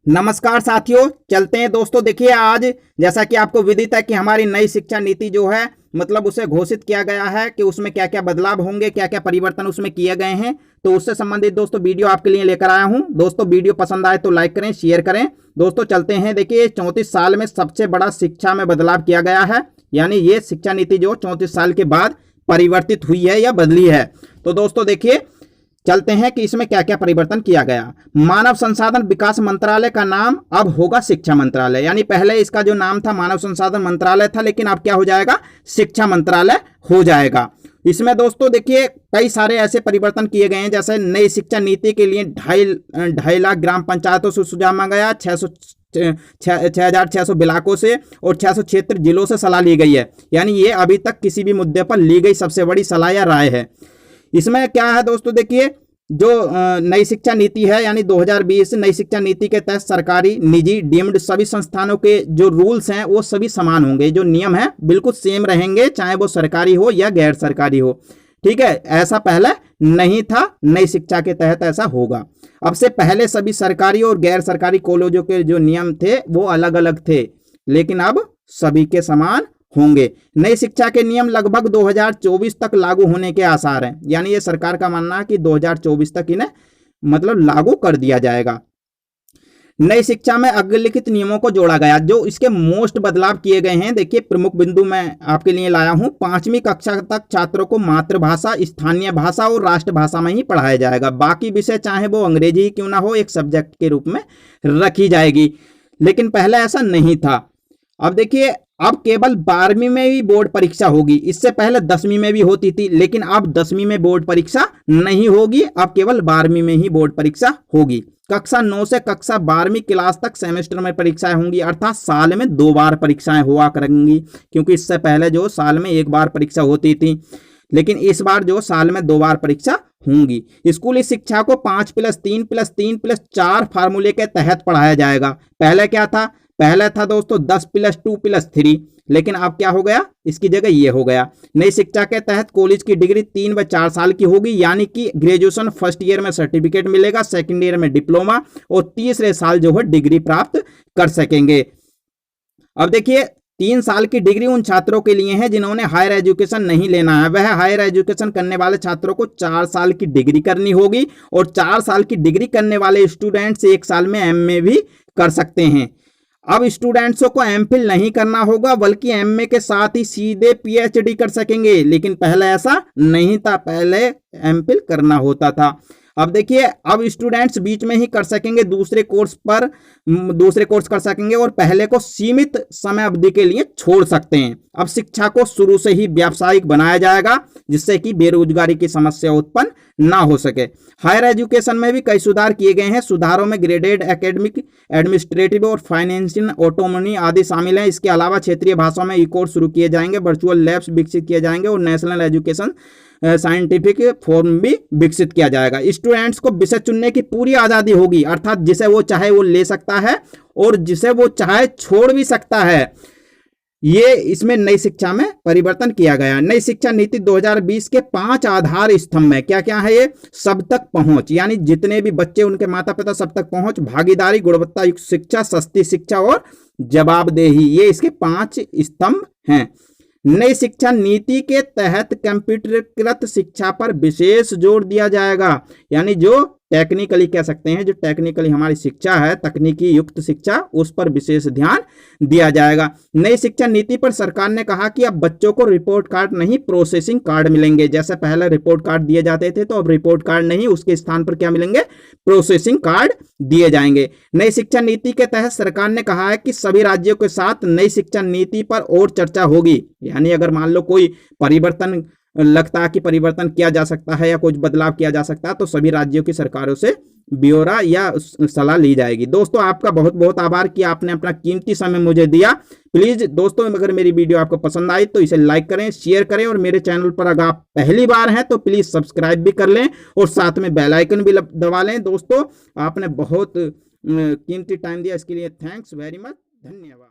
नमस्कार साथियों, चलते हैं दोस्तों। देखिए आज जैसा कि आपको विदित है कि हमारी नई शिक्षा नीति जो है मतलब उसे घोषित किया गया है कि उसमें क्या क्या बदलाव होंगे, क्या क्या परिवर्तन उसमें किए गए हैं। तो उससे संबंधित दोस्तों वीडियो आपके लिए लेकर आया हूं। दोस्तों वीडियो पसंद आए तो लाइक करें, शेयर करें। दोस्तों चलते हैं। देखिए 34 साल में सबसे बड़ा शिक्षा में बदलाव किया गया है, यानी ये शिक्षा नीति जो 34 साल के बाद परिवर्तित हुई है या बदली है। तो दोस्तों देखिए चलते हैं कि इसमें क्या क्या परिवर्तन किया गया। मानव संसाधन विकास मंत्रालय का नाम अब होगा शिक्षा मंत्रालय, यानी पहले इसका जो नाम था मानव संसाधन मंत्रालय था, लेकिन अब क्या हो जाएगा, शिक्षा मंत्रालय हो जाएगा। इसमें दोस्तों देखिए कई सारे ऐसे परिवर्तन किए गए हैं, जैसे नई शिक्षा नीति के लिए 2.5 लाख ग्राम पंचायतों से सुझाव मांगा गया, 6,600 ब्लॉकों से और 600 क्षेत्र जिलों से सलाह ली गई है। यानी ये अभी तक किसी भी मुद्दे पर ली गई सबसे बड़ी सलाह या राय है। इसमें क्या है दोस्तों, देखिए जो नई शिक्षा नीति है यानी 2020 नई शिक्षा नीति के तहत सरकारी, निजी, डीम्ड सभी संस्थानों के जो रूल्स हैं वो सभी समान होंगे। जो नियम है बिल्कुल सेम रहेंगे, चाहे वो सरकारी हो या गैर सरकारी हो। ठीक है, ऐसा पहले नहीं था, नई शिक्षा के तहत ऐसा होगा। अब से पहले सभी सरकारी और गैर सरकारी कॉलेजों के जो नियम थे वो अलग अलग थे, लेकिन अब सभी के समान होंगे। नई शिक्षा के नियम लगभग 2024 तक लागू होने के आसार हैं, यानी ये सरकार का मानना है कि 2024 तक इन्हें मतलब लागू कर दिया जाएगा। नई शिक्षा में अग्रलिखित नियमों को जोड़ा गया। जो इसके मोस्ट बदलाव किए गए हैं, देखिए प्रमुख बिंदु मैं आपके लिए लाया हूं। 5वीं कक्षा तक छात्रों को मातृभाषा, स्थानीय भाषा और राष्ट्रभाषा में ही पढ़ाया जाएगा। बाकी विषय चाहे वो अंग्रेजी ही क्यों ना हो, एक सब्जेक्ट के रूप में रखी जाएगी, लेकिन पहले ऐसा नहीं था। अब देखिए अब केवल 12वीं में भी बोर्ड परीक्षा होगी। इससे पहले 10वीं में भी होती थी, लेकिन अब 10वीं में बोर्ड परीक्षा नहीं होगी, अब केवल 12वीं में ही बोर्ड परीक्षा होगी। कक्षा 9 से कक्षा 12वीं क्लास तक सेमेस्टर में परीक्षाएं होंगी, अर्थात साल में 2 बार परीक्षाएं हुआ करेंगी, क्योंकि इससे पहले जो साल में 1 बार परीक्षा होती थी, लेकिन इस बार जो साल में 2 बार परीक्षा होंगी। स्कूली शिक्षा को 5+3+3+4 फार्मूले के तहत पढ़ाया जाएगा। पहले क्या था, पहले था दोस्तों 10+2+3, लेकिन अब क्या हो गया, इसकी जगह ये हो गया। नई शिक्षा के तहत कॉलेज की डिग्री 3 व 4 साल की होगी, यानी कि ग्रेजुएशन फर्स्ट ईयर में सर्टिफिकेट मिलेगा, सेकंड ईयर में डिप्लोमा और तीसरे साल जो है डिग्री प्राप्त कर सकेंगे। अब देखिए 3 साल की डिग्री उन छात्रों के लिए है जिन्होंने हायर एजुकेशन नहीं लेना है। वह हायर एजुकेशन करने वाले छात्रों को 4 साल की डिग्री करनी होगी, और 4 साल की डिग्री करने वाले स्टूडेंट्स 1 साल में एमए भी कर सकते हैं। अब स्टूडेंट्सों को एमफिल नहीं करना होगा, बल्कि एमए के साथ ही सीधे पीएचडी कर सकेंगे, लेकिन पहले ऐसा नहीं था, पहले एमफिल करना होता था। अब देखिए अब स्टूडेंट्स बीच में ही कर सकेंगे, दूसरे कोर्स कर सकेंगे और पहले को सीमित समय अवधि के लिए छोड़ सकते हैं। अब शिक्षा को शुरू से ही व्यावसायिक बनाया जाएगा, जिससे कि बेरोजगारी की समस्या उत्पन्न ना हो सके। हायर एजुकेशन में भी कई सुधार किए गए हैं। सुधारों में ग्रेडेड एकेडमिक, एडमिनिस्ट्रेटिव और फाइनेंशियल ऑटोनॉमी आदि शामिल हैं। इसके अलावा क्षेत्रीय भाषाओं में ई कोर्स शुरू किए जाएंगे, वर्चुअल लैब्स विकसित किए जाएंगे और नेशनल एजुकेशन साइंटिफिक फॉर्म भी विकसित किया जाएगा। स्टूडेंट्स को विषय चुनने की पूरी आज़ादी होगी, अर्थात जिसे वो चाहे वो ले सकता है और जिसे वो चाहे छोड़ भी सकता है। ये इसमें नई शिक्षा में परिवर्तन किया गया। नई शिक्षा नीति 2020 के 5 आधार स्तंभ में क्या क्या है, ये सब तक पहुंच, यानी जितने भी बच्चे उनके माता पिता सब तक पहुंच, भागीदारी, गुणवत्ता युक्त शिक्षा, सस्ती शिक्षा और जवाबदेही, ये इसके 5 स्तंभ हैं। नई शिक्षा नीति के तहत कंप्यूटरीकृत शिक्षा पर विशेष जोर दिया जाएगा, यानी जो टेक्निकली कह सकते हैं, जो टेक्निकली हमारी शिक्षा है, तकनीकी युक्त शिक्षा, उस पर विशेष ध्यान दिया जाएगा। नई शिक्षा नीति पर सरकार ने कहा कि अब बच्चों को रिपोर्ट कार्ड नहीं, प्रोसेसिंग कार्ड मिलेंगे। जैसे पहले रिपोर्ट कार्ड दिए जाते थे, तो अब रिपोर्ट कार्ड नहीं, उसके स्थान पर क्या मिलेंगे, प्रोसेसिंग कार्ड दिए जाएंगे। नई शिक्षा नीति के तहत सरकार ने कहा है कि सभी राज्यों के साथ नई शिक्षा नीति पर और चर्चा होगी, यानी अगर मान लो कोई परिवर्तन लगता है कि परिवर्तन किया जा सकता है या कुछ बदलाव किया जा सकता है, तो सभी राज्यों की सरकारों से ब्यौरा या सलाह ली जाएगी। दोस्तों आपका बहुत बहुत आभार कि आपने अपना कीमती समय मुझे दिया। प्लीज दोस्तों अगर मेरी वीडियो आपको पसंद आई तो इसे लाइक करें, शेयर करें, और मेरे चैनल पर अगर आप पहली बार हैं तो प्लीज सब्सक्राइब भी कर लें और साथ में बेल आइकन भी दबा लें। दोस्तों आपने बहुत कीमती टाइम दिया, इसके लिए थैंक्स वेरी मच, धन्यवाद।